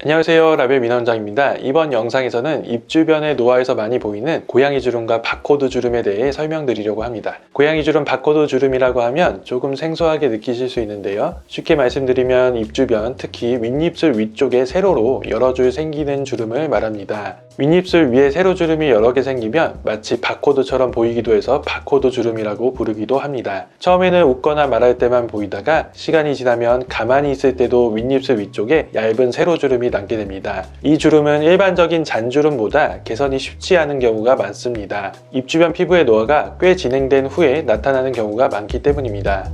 안녕하세요, 라벨 민원장입니다. 이번 영상에서는 입 주변의 노화에서 많이 보이는 고양이 주름과 바코드 주름에 대해 설명드리려고 합니다. 고양이 주름, 바코드 주름이라고 하면 조금 생소하게 느끼실 수 있는데요. 쉽게 말씀드리면 입 주변, 특히 윗입술 위쪽에 세로로 여러 줄 생기는 주름을 말합니다. 윗입술 위에 세로 주름이 여러 개 생기면 마치 바코드처럼 보이기도 해서 바코드 주름이라고 부르기도 합니다. 처음에는 웃거나 말할 때만 보이다가 시간이 지나면 가만히 있을 때도 윗입술 위쪽에 얇은 세로 주름이 남게 됩니다. 이 주름은 일반적인 잔주름보다 개선이 쉽지 않은 경우가 많습니다. 입 주변 피부의 노화가 꽤 진행된 후에 나타나는 경우가 많기 때문입니다.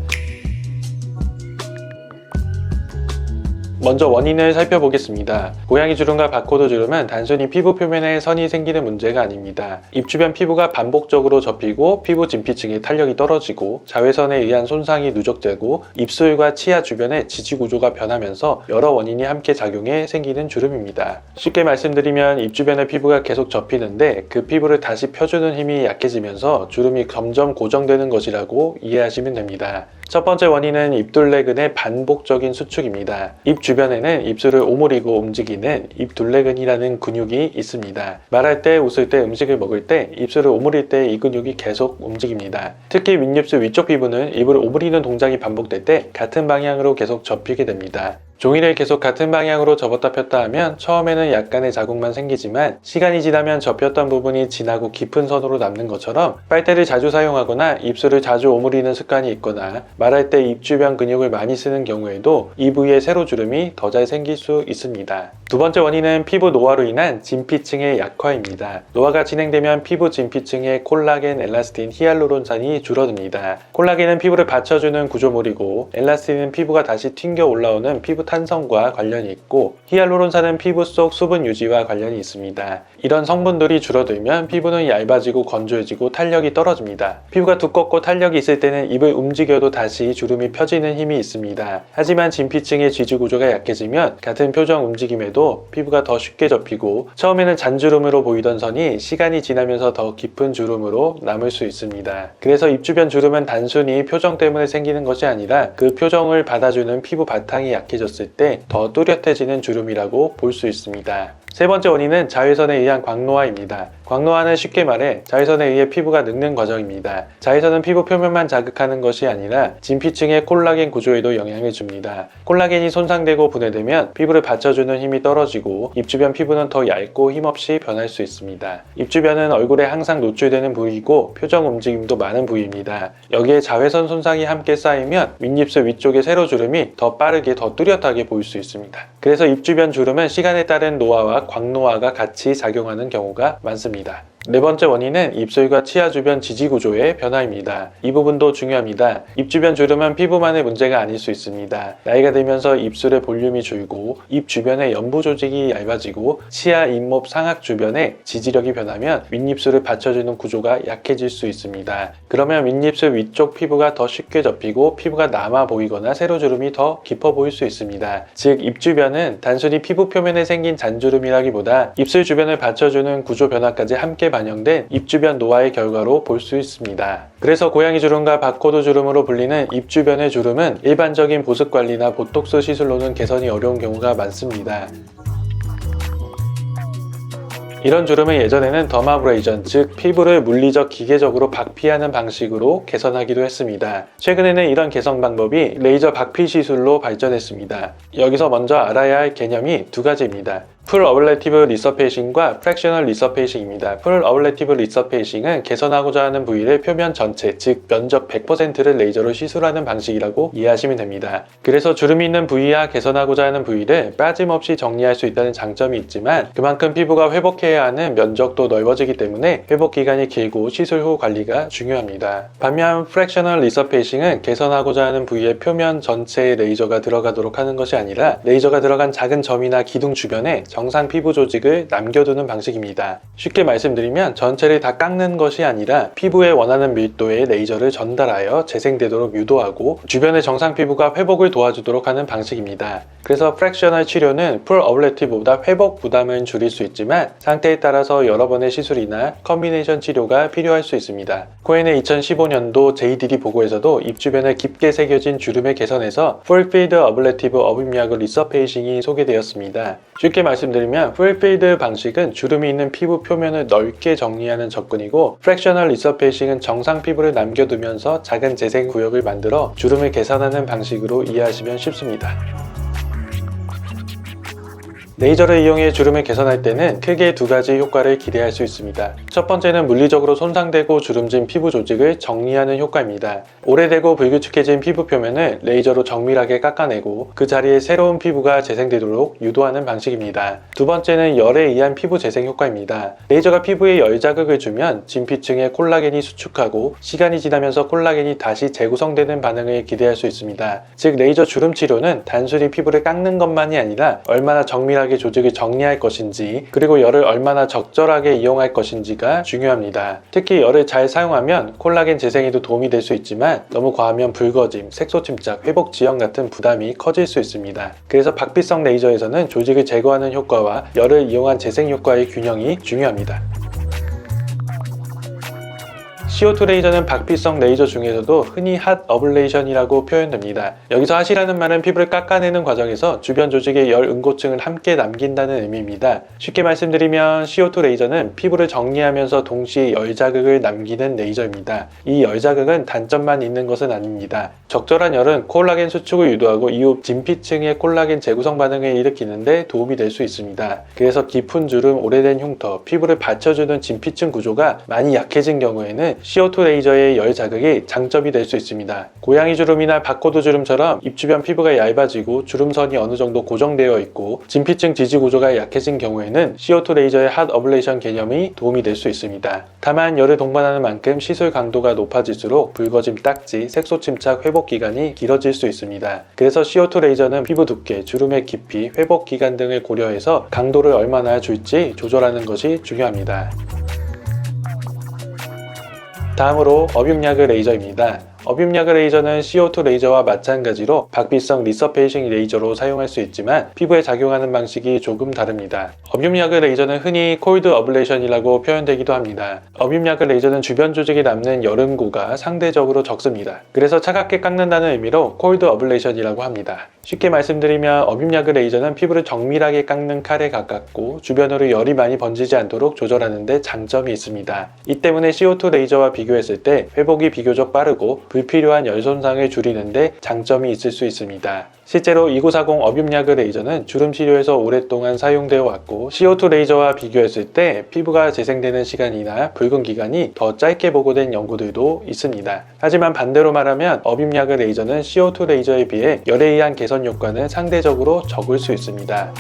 먼저 원인을 살펴보겠습니다. 고양이 주름과 바코드 주름은 단순히 피부 표면에 선이 생기는 문제가 아닙니다. 입 주변 피부가 반복적으로 접히고 피부 진피층의 탄력이 떨어지고 자외선에 의한 손상이 누적되고 입술과 치아 주변의 지지 구조가 변하면서 여러 원인이 함께 작용해 생기는 주름입니다. 쉽게 말씀드리면 입 주변의 피부가 계속 접히는데 그 피부를 다시 펴주는 힘이 약해지면서 주름이 점점 고정되는 것이라고 이해하시면 됩니다. 첫 번째 원인은 입둘레근의 반복적인 수축입니다. 입 주변에는 입술을 오므리고 움직이는 입둘레근이라는 근육이 있습니다. 말할 때, 웃을 때, 음식을 먹을 때 입술을 오므릴 때 이 근육이 계속 움직입니다. 특히 윗입술 위쪽 피부는 입을 오므리는 동작이 반복될 때 같은 방향으로 계속 접히게 됩니다. 종이를 계속 같은 방향으로 접었다 폈다 하면 처음에는 약간의 자국만 생기지만 시간이 지나면 접혔던 부분이 진하고 깊은 선으로 남는 것처럼 빨대를 자주 사용하거나 입술을 자주 오므리는 습관이 있거나 말할 때 입 주변 근육을 많이 쓰는 경우에도 이 부위에 세로 주름이 더 잘 생길 수 있습니다. 두 번째 원인은 피부 노화로 인한 진피층의 약화입니다. 노화가 진행되면 피부 진피층의 콜라겐, 엘라스틴, 히알루론산이 줄어듭니다. 콜라겐은 피부를 받쳐주는 구조물이고 엘라스틴은 피부가 다시 튕겨 올라오는 피부 탄성과 관련이 있고 히알루론산은 피부 속 수분 유지와 관련이 있습니다. 이런 성분들이 줄어들면 피부는 얇아지고 건조해지고 탄력이 떨어집니다. 피부가 두껍고 탄력이 있을 때는 입을 움직여도 다시 주름이 펴지는 힘이 있습니다. 하지만 진피층의 지지 구조가 약해지면 같은 표정 움직임에도 피부가 더 쉽게 접히고 처음에는 잔주름으로 보이던 선이 시간이 지나면서 더 깊은 주름으로 남을 수 있습니다. 그래서 입 주변 주름은 단순히 표정 때문에 생기는 것이 아니라 그 표정을 받아주는 피부 바탕이 약해졌을 때 더 뚜렷해지는 주름이라고 볼 수 있습니다. 세 번째 원인은 자외선에 의한 광노화입니다. 광노화는 쉽게 말해 자외선에 의해 피부가 늙는 과정입니다. 자외선은 피부 표면만 자극하는 것이 아니라 진피층의 콜라겐 구조에도 영향을 줍니다. 콜라겐이 손상되고 분해되면 피부를 받쳐주는 힘이 떨어지고 입 주변 피부는 더 얇고 힘없이 변할 수 있습니다. 입 주변은 얼굴에 항상 노출되는 부위이고 표정 움직임도 많은 부위입니다. 여기에 자외선 손상이 함께 쌓이면 윗입술 위쪽의 세로 주름이 더 빠르게 더 뚜렷하게 보일 수 있습니다. 그래서 입 주변 주름은 시간에 따른 노화와 광노화가 같이 작용하는 경우가 많습니다. 네 번째 원인은 입술과 치아 주변 지지 구조의 변화입니다. 이 부분도 중요합니다. 입 주변 주름은 피부만의 문제가 아닐 수 있습니다. 나이가 들면서 입술의 볼륨이 줄고 입 주변의 연부 조직이 얇아지고 치아, 잇몸, 상악 주변의 지지력이 변하면 윗입술을 받쳐주는 구조가 약해질 수 있습니다. 그러면 윗입술 위쪽 피부가 더 쉽게 접히고 피부가 남아 보이거나 세로 주름이 더 깊어 보일 수 있습니다. 즉, 입 주변은 단순히 피부 표면에 생긴 잔주름이라기보다 입술 주변을 받쳐주는 구조 변화까지 함께 반영된 입 주변 노화의 결과로 볼 수 있습니다. 그래서 고양이 주름과 바코드 주름으로 불리는 입 주변의 주름은 일반적인 보습 관리나 보톡스 시술로는 개선이 어려운 경우가 많습니다. 이런 주름은 예전에는 더마브레이전, 즉 피부를 물리적 기계적으로 박피하는 방식으로 개선하기도 했습니다. 최근에는 이런 개선 방법이 레이저 박피 시술로 발전했습니다. 여기서 먼저 알아야 할 개념이 두 가지입니다. 풀 어블레티브 리서페이싱과 프랙셔널 리서페이싱입니다. 풀 어블레티브 리서페이싱은 개선하고자 하는 부위를 표면 전체, 즉 면적 100%를 레이저로 시술하는 방식이라고 이해하시면 됩니다. 그래서 주름이 있는 부위와 개선하고자 하는 부위를 빠짐없이 정리할 수 있다는 장점이 있지만 그만큼 피부가 회복해야 하는 면적도 넓어지기 때문에 회복 기간이 길고 시술 후 관리가 중요합니다. 반면 프랙셔널 리서페이싱은 개선하고자 하는 부위의 표면 전체에 레이저가 들어가도록 하는 것이 아니라 레이저가 들어간 작은 점이나 기둥 주변에 정상 피부 조직을 남겨두는 방식입니다. 쉽게 말씀드리면 전체를 다 깎는 것이 아니라 피부에 원하는 밀도의 레이저를 전달하여 재생되도록 유도하고 주변의 정상 피부가 회복을 도와주도록 하는 방식입니다. 그래서 프랙셔널 치료는 풀 어블레티브보다 회복 부담은 줄일 수 있지만 상태에 따라서 여러 번의 시술이나 컨비네이션 치료가 필요할 수 있습니다. 코엔의 2015년도 JDD 보고에서도 입 주변에 깊게 새겨진 주름의 개선에서 풀필드 어블레티브 어빔약 리서페이싱이 소개되었습니다. 쉽게 말씀드리면 풀필드 방식은 주름이 있는 피부 표면을 넓게 정리하는 접근이고 프랙셔널 리서페이싱은 정상 피부를 남겨두면서 작은 재생 구역을 만들어 주름을 개선하는 방식으로 이해하시면 쉽습니다. 레이저를 이용해 주름을 개선할 때는 크게 두 가지 효과를 기대할 수 있습니다. 첫 번째는 물리적으로 손상되고 주름진 피부 조직을 정리하는 효과입니다. 오래되고 불규칙해진 피부 표면을 레이저로 정밀하게 깎아내고 그 자리에 새로운 피부가 재생되도록 유도하는 방식입니다. 두 번째는 열에 의한 피부 재생 효과입니다. 레이저가 피부에 열 자극을 주면 진피층에 콜라겐이 수축하고 시간이 지나면서 콜라겐이 다시 재구성되는 반응을 기대할 수 있습니다. 즉 레이저 주름 치료는 단순히 피부를 깎는 것만이 아니라 얼마나 정밀하게 조직을 정리할 것인지 그리고 열을 얼마나 적절하게 이용할 것인지가 중요합니다. 특히 열을 잘 사용하면 콜라겐 재생에도 도움이 될 수 있지만 너무 과하면 붉어짐, 색소 침착, 회복 지연 같은 부담이 커질 수 있습니다. 그래서 박피성 레이저에서는 조직을 제거하는 효과와 열을 이용한 재생 효과의 균형이 중요합니다. CO2 레이저는 박피성 레이저 중에서도 흔히 핫 어블레이션이라고 표현됩니다. 여기서 핫이라는 말은 피부를 깎아내는 과정에서 주변 조직의 열 응고층을 함께 남긴다는 의미입니다. 쉽게 말씀드리면 CO2 레이저는 피부를 정리하면서 동시에 열 자극을 남기는 레이저입니다. 이 열 자극은 단점만 있는 것은 아닙니다. 적절한 열은 콜라겐 수축을 유도하고 이후 진피층의 콜라겐 재구성 반응을 일으키는데 도움이 될 수 있습니다. 그래서 깊은 주름, 오래된 흉터, 피부를 받쳐주는 진피층 구조가 많이 약해진 경우에는 CO2 레이저의 열 자극이 장점이 될 수 있습니다. 고양이 주름이나 바코드 주름처럼 입 주변 피부가 얇아지고 주름선이 어느 정도 고정되어 있고 진피층 지지 구조가 약해진 경우에는 CO2 레이저의 핫 어블레이션 개념이 도움이 될 수 있습니다. 다만 열을 동반하는 만큼 시술 강도가 높아질수록 붉어짐, 딱지, 색소 침착, 회복 기간이 길어질 수 있습니다. 그래서 CO2 레이저는 피부 두께, 주름의 깊이, 회복 기간 등을 고려해서 강도를 얼마나 줄지 조절하는 것이 중요합니다. 다음으로 어빔야그 레이저입니다. 어빔야그 레이저는 CO2 레이저와 마찬가지로 박피성 리서페이싱 레이저로 사용할 수 있지만 피부에 작용하는 방식이 조금 다릅니다. 어빔야그 레이저는 흔히 콜드 어블레이션이라고 표현되기도 합니다. 어빔야그 레이저는 주변 조직에 남는 열응고가 상대적으로 적습니다. 그래서 차갑게 깎는다는 의미로 콜드 어블레이션이라고 합니다. 쉽게 말씀드리면 어빔야그 레이저는 피부를 정밀하게 깎는 칼에 가깝고 주변으로 열이 많이 번지지 않도록 조절하는 데 장점이 있습니다. 이 때문에 CO2 레이저와 비교했을 때 회복이 비교적 빠르고 불필요한 열 손상을 줄이는데 장점이 있을 수 있습니다. 실제로 2940 어빔야그 레이저는 주름 치료에서 오랫동안 사용되어 왔고 CO2 레이저와 비교했을 때 피부가 재생되는 시간이나 붉은 기간이 더 짧게 보고된 연구들도 있습니다. 하지만 반대로 말하면 어빔야그 레이저는 CO2 레이저에 비해 열에 의한 개선 효과는 상대적으로 적을 수 있습니다.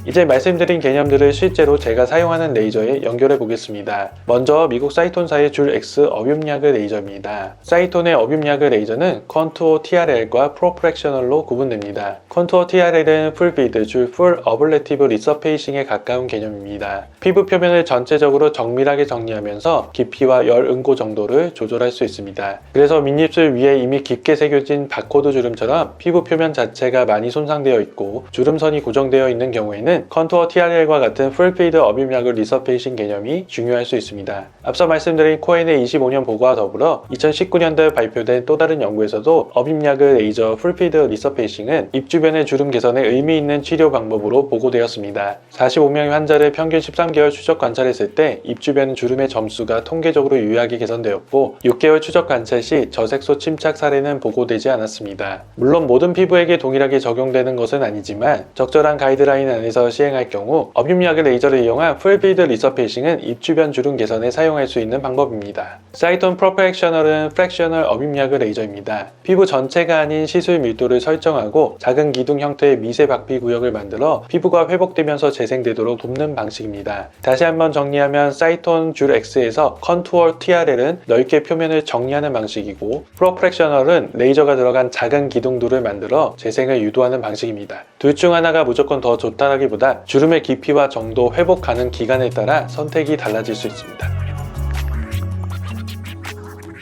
이제 말씀드린 개념들을 실제로 제가 사용하는 레이저에 연결해 보겠습니다. 먼저 미국 사이톤사의 줄 X 어빔야그 레이저입니다. 사이톤의 어빔야그 레이저는 컨투어 TRL과 프로프랙셔널로 구분됩니다. 컨투어 TRL은 풀필드, 줄 풀 어블레티브 리서페이싱에 가까운 개념입니다. 피부 표면을 전체적으로 정밀하게 정리하면서 깊이와 열 응고 정도를 조절할 수 있습니다. 그래서 밑입술 위에 이미 깊게 새겨진 바코드 주름처럼 피부 표면 자체가 많이 손상되어 있고 주름선이 고정되어 있는 경우에는 컨투어 TRL과 같은 풀필드 어빔야그 리서페이싱 개념이 중요할 수 있습니다. 앞서 말씀드린 코엔의 25년 보고와 더불어 2019년도에 발표된 또 다른 연구에서도 어빔야그 레이저 풀필드 리서페이싱은 입 주변의 주름 개선에 의미 있는 치료 방법으로 보고되었습니다. 45명의 환자를 평균 13개월 추적 관찰했을 때 입 주변 주름의 점수가 통계적으로 유의하게 개선되었고 6개월 추적 관찰 시 저색소 침착 사례는 보고되지 않았습니다. 물론 모든 피부에게 동일하게 적용되는 것은 아니지만 적절한 가이드라인 안에서 입주변에서 시행할 경우 업입력의 레이저를 이용한 풀필드 리서페이싱은 입주변 주름 개선에 사용할 수 있는 방법입니다. 사이톤 프로프렉셔널은 프랙셔널 업입력의 레이저입니다. 피부 전체가 아닌 시술 밀도를 설정하고 작은 기둥 형태의 미세 박피 구역을 만들어 피부가 회복되면서 재생되도록 돕는 방식입니다. 다시 한번 정리하면 사이톤 줄 X에서 컨투어 TRL은 넓게 표면을 정리하는 방식이고 프로프렉셔널은 레이저가 들어간 작은 기둥들을 만들어 재생을 유도하는 방식입니다. 둘 중 하나가 무조건 더 좋다라기보다 주름의 깊이와 정도, 회복 가능 기간에 따라 선택이 달라질 수 있습니다.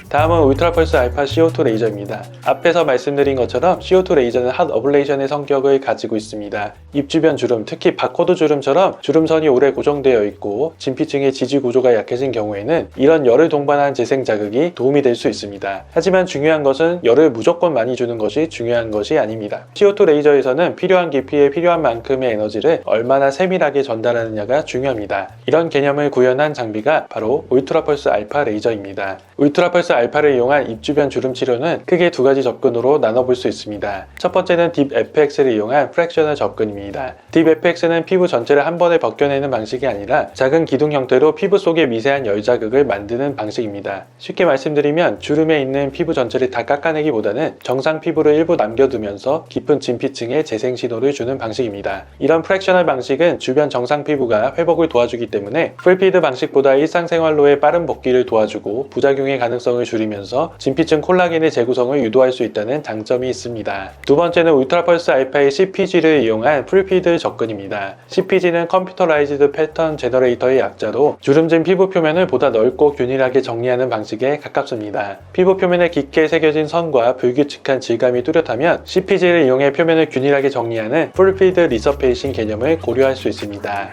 다음은 울트라펄스 알파 CO2 레이저입니다. 앞에서 말씀드린 것처럼 CO2 레이저는 핫 어블레이션의 성격을 가지고 있습니다. 입 주변 주름, 특히 바코드 주름처럼 주름선이 오래 고정되어 있고 진피층의 지지 구조가 약해진 경우에는 이런 열을 동반한 재생 자극이 도움이 될 수 있습니다. 하지만 중요한 것은 열을 무조건 많이 주는 것이 중요한 것이 아닙니다. CO2 레이저에서는 필요한 깊이에 필요한 만큼의 에너지를 얼마나 세밀하게 전달하느냐가 중요합니다. 이런 개념을 구현한 장비가 바로 울트라펄스 알파 레이저입니다. 울트라펄스 알파를 이용한 입 주변 주름 치료는 크게 두 가지 접근으로 나눠볼 수 있습니다. 첫 번째는 딥 FX를 이용한 프랙셔널 접근입니다. 딥 FX는 피부 전체를 한 번에 벗겨내는 방식이 아니라 작은 기둥 형태로 피부 속에 미세한 열 자극을 만드는 방식입니다. 쉽게 말씀드리면 주름에 있는 피부 전체를 다 깎아내기보다는 정상 피부를 일부 남겨두면서 깊은 진피층에 재생 신호를 주는 방식입니다. 이런 프랙셔널 방식은 주변 정상 피부가 회복을 도와주기 때문에 풀피드 방식보다 일상생활로의 빠른 복귀를 도와주고 부작용의 가능성을 줄이면서 진피층 콜라겐의 재구성을 유도할 수 있다는 장점이 있습니다. 두 번째는 울트라펄스 알파의 CPG를 이용한 풀피드 접근입니다. CPG는 컴퓨터라이즈드 패턴 제너레이터의 약자로 주름진 피부 표면을 보다 넓고 균일하게 정리하는 방식에 가깝습니다. 피부 표면에 깊게 새겨진 선과 불규칙한 질감이 뚜렷하면 CPG를 이용해 표면을 균일하게 정리하는 풀피드 리서페이싱 개념을 고려할 수 있습니다.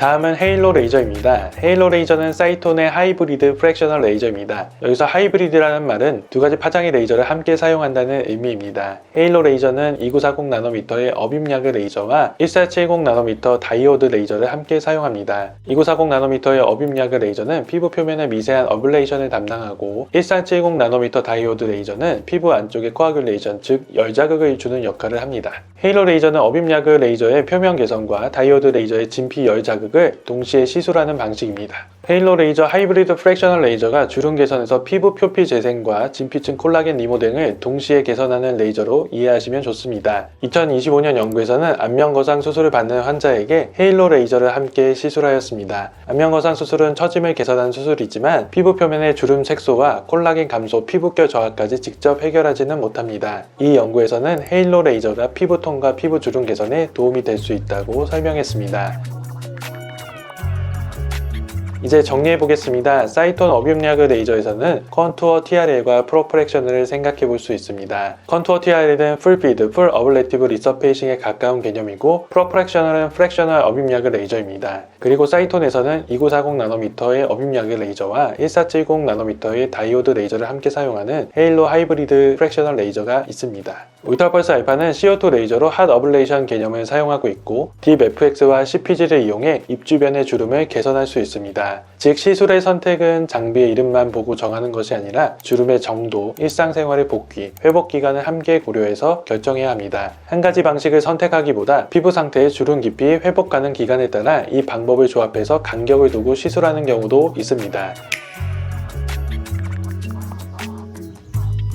다음은 헤일로 레이저입니다. 헤일로 레이저는 사이톤의 하이브리드 프랙셔널 레이저입니다. 여기서 하이브리드라는 말은 두 가지 파장의 레이저를 함께 사용한다는 의미입니다. 헤일로 레이저는 2940나노미터의 업입력의 레이저와 1470나노미터 다이오드 레이저를 함께 사용합니다. 2940나노미터의 업입력의 레이저는 피부 표면의 미세한 어블레이션을 담당하고 1470나노미터 다이오드 레이저는 피부 안쪽의 코아귤레이션, 즉 열자극을 주는 역할을 합니다. 헤일로 레이저는 업입력의 레이저의 표면 개선과 다이오드 레이저의 진피 열자극 을 동시에 시술하는 방식입니다. 헤일로 레이저 하이브리드 프랙셔널 레이저가 주름 개선에서 피부 표피 재생과 진피층 콜라겐 리모델을 동시에 개선하는 레이저로 이해하시면 좋습니다. 2025년 연구에서는 안면거상 수술을 받는 환자에게 헤일로 레이저를 함께 시술하였습니다. 안면거상 수술은 처짐을 개선한 수술이지만 피부 표면의 주름 색소와 콜라겐 감소, 피부결 저하까지 직접 해결하지는 못합니다. 이 연구에서는 헤일로 레이저가 피부톤과 피부 주름 개선에 도움이 될 수 있다고 설명했습니다. 이제 정리해 보겠습니다. 사이톤 업입력의 레이저에서는 컨투어 TRL과 프로프렉셔널을 생각해 볼 수 있습니다. 컨투어 TRL은 풀피드, 풀 어블레티브 리서페이싱에 가까운 개념이고 프로프렉셔널은 프랙셔널 업입력의 레이저입니다. 그리고 사이톤에서는 2940나노미터의 업입력의 레이저와 1470나노미터의 다이오드 레이저를 함께 사용하는 헤일로 하이브리드 프랙셔널 레이저가 있습니다. 울트라펄스 알파는 CO2 레이저로 핫 어블레이션 개념을 사용하고 있고 딥 FX와 CPG를 이용해 입 주변의 주름을 개선할 수 있습니다. 즉 시술의 선택은 장비의 이름만 보고 정하는 것이 아니라 주름의 정도, 일상생활의 복귀, 회복 기간을 함께 고려해서 결정해야 합니다. 한 가지 방식을 선택하기보다 피부 상태의 주름 깊이, 회복 가능 기간에 따라 이 방법을 조합해서 간격을 두고 시술하는 경우도 있습니다.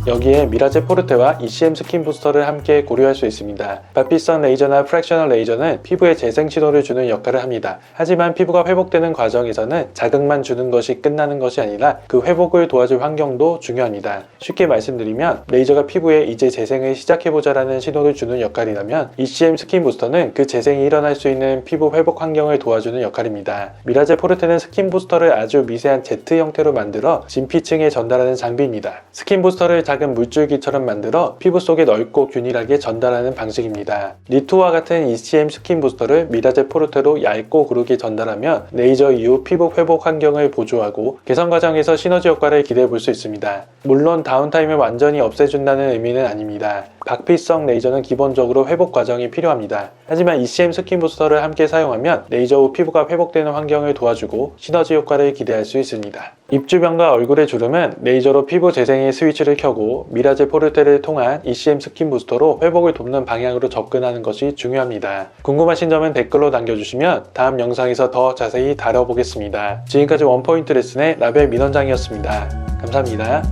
여기에 미라제 포르테와 ECM 스킨 부스터를 함께 고려할 수 있습니다. 바피선 레이저나 프랙셔널 레이저는 피부에 재생 신호를 주는 역할을 합니다. 하지만 피부가 회복되는 과정에서는 자극만 주는 것이 끝나는 것이 아니라 그 회복을 도와줄 환경도 중요합니다. 쉽게 말씀드리면 레이저가 피부에 이제 재생을 시작해보자라는 신호를 주는 역할이라면 ECM 스킨 부스터는 그 재생이 일어날 수 있는 피부 회복 환경을 도와주는 역할입니다. 미라제 포르테는 스킨 부스터를 아주 미세한 Z 형태로 만들어 진피층에 전달하는 장비입니다. 스킨 부스터를 작은 물줄기처럼 만들어 피부 속에 넓고 균일하게 전달하는 방식입니다. 리투와 같은 ECM 스킨 부스터를 미라제 포르테로 얇고 고르게 전달하면 레이저 이후 피부 회복 환경을 보조하고 개선 과정에서 시너지 효과를 기대해 볼 수 있습니다. 물론 다운타임을 완전히 없애준다는 의미는 아닙니다. 박피성 레이저는 기본적으로 회복 과정이 필요합니다. 하지만 ECM 스킨 부스터를 함께 사용하면 레이저 후 피부가 회복되는 환경을 도와주고 시너지 효과를 기대할 수 있습니다. 입주변과 얼굴의 주름은 레이저로 피부 재생의 스위치를 켜고 미라제 포르테를 통한 ECM 스킨 부스터로 회복을 돕는 방향으로 접근하는 것이 중요합니다. 궁금하신 점은 댓글로 남겨주시면 다음 영상에서 더 자세히 다뤄보겠습니다. 지금까지 원포인트 레슨의 라벨 민원장이었습니다. 감사합니다.